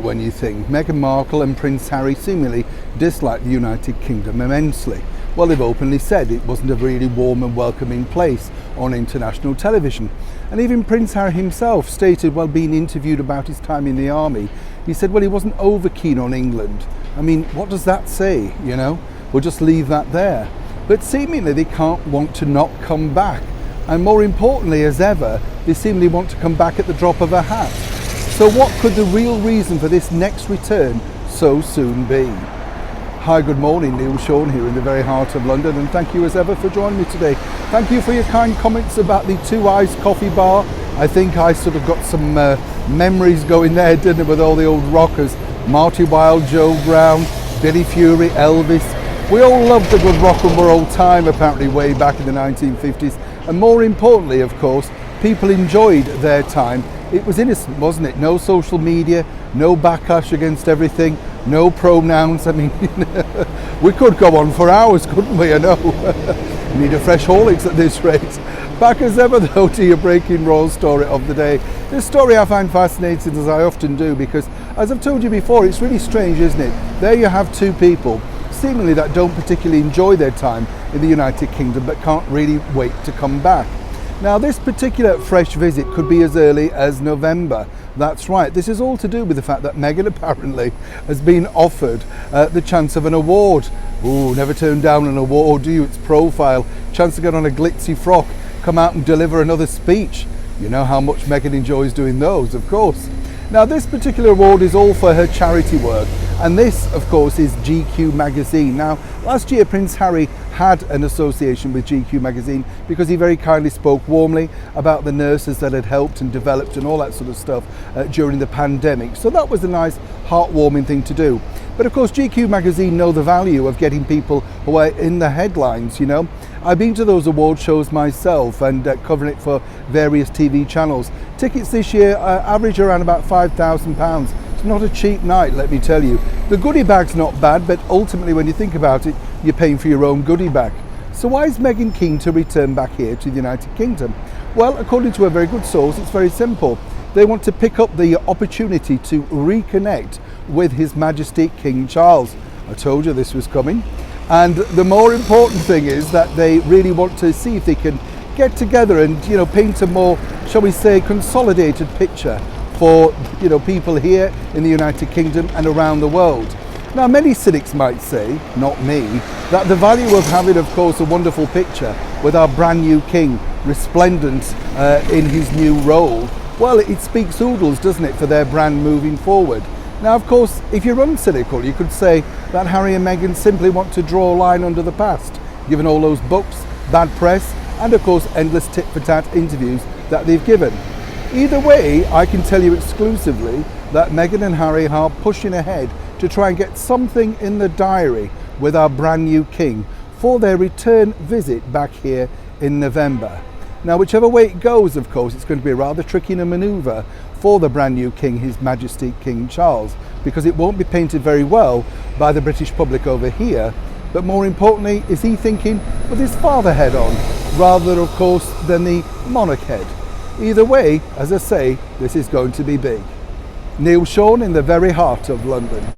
when you think. Meghan Markle and Prince Harry seemingly dislike the United Kingdom immensely. Well, they've openly said it wasn't a really warm and welcoming place on international television. And even Prince Harry himself stated, while being interviewed about his time in the army, he said, well, he wasn't over keen on England. I mean, what does that say, you know? We'll just leave that there. But seemingly they can't want to not come back. And more importantly, as ever, they seemingly want to come back at the drop of a hat. So what could the real reason for this next return so soon be? Hi, good morning, Neil Sean here in the very heart of London, and thank you as ever for joining me today. Thank you for your kind comments about the Two Eyes coffee bar. I think I sort of got some memories going there, didn't it, with all the old rockers. Marty Wilde, Joe Brown, Billy Fury, Elvis. We all loved the good rock and roll time apparently way back in the 1950s. And more importantly, of course, people enjoyed their time. It was innocent, wasn't it? No social media, no backlash against everything, no pronouns. I mean, we could go on for hours, couldn't we? I know. Need a fresh Horlicks at this rate. Back as ever though to your breaking raw story of the day. This story I find fascinating, as I often do, because as I've told you before, it's really strange, isn't it? There you have two people seemingly that don't particularly enjoy their time in the United Kingdom but can't really wait to come back. Now, this particular fresh visit could be as early as November. That's right. This is all to do with the fact that Meghan apparently has been offered the chance of an award. Ooh, never turn down an award, do you? It's profile. Chance to get on a glitzy frock, come out and deliver another speech. You know how much Meghan enjoys doing those, of course. Now, this particular award is all for her charity work, and this, of course, is GQ magazine. Now, last year Prince Harry had an association with GQ magazine because he very kindly spoke warmly about the nurses that had helped and developed and all that sort of stuff during the pandemic. So that was a nice, heartwarming thing to do. But of course, GQ magazine know the value of getting people who are in the headlines, you know. I've been to those award shows myself and covering it for various TV channels. Tickets this year average around about £5,000. It's not a cheap night, let me tell you. The goodie bag's not bad, but ultimately when you think about it, you're paying for your own goodie bag. So why is Meghan keen to return back here to the United Kingdom? Well, according to a very good source, it's very simple. They want to pick up the opportunity to reconnect with His Majesty King Charles. I told you this was coming. And the more important thing is that they really want to see if they can get together and, you know, paint a more, shall we say, consolidated picture for, you know, people here in the United Kingdom and around the world. Now, many cynics might say, not me, that the value of having, of course, a wonderful picture with our brand new king resplendent in his new role, well, it speaks oodles, doesn't it, for their brand moving forward. Now, of course, if you're uncynical, you could say that Harry and Meghan simply want to draw a line under the past, given all those books, bad press, and of course, endless tit-for-tat interviews that they've given. Either way, I can tell you exclusively that Meghan and Harry are pushing ahead to try and get something in the diary with our brand new king for their return visit back here in November. Now, whichever way it goes, of course, it's going to be a rather tricky manoeuvre for the brand new king, His Majesty King Charles, because it won't be painted very well by the British public over here. But more importantly, is he thinking with his father head on, rather, of course, than the monarch head? Either way, as I say, this is going to be big. Neil Sean in the very heart of London.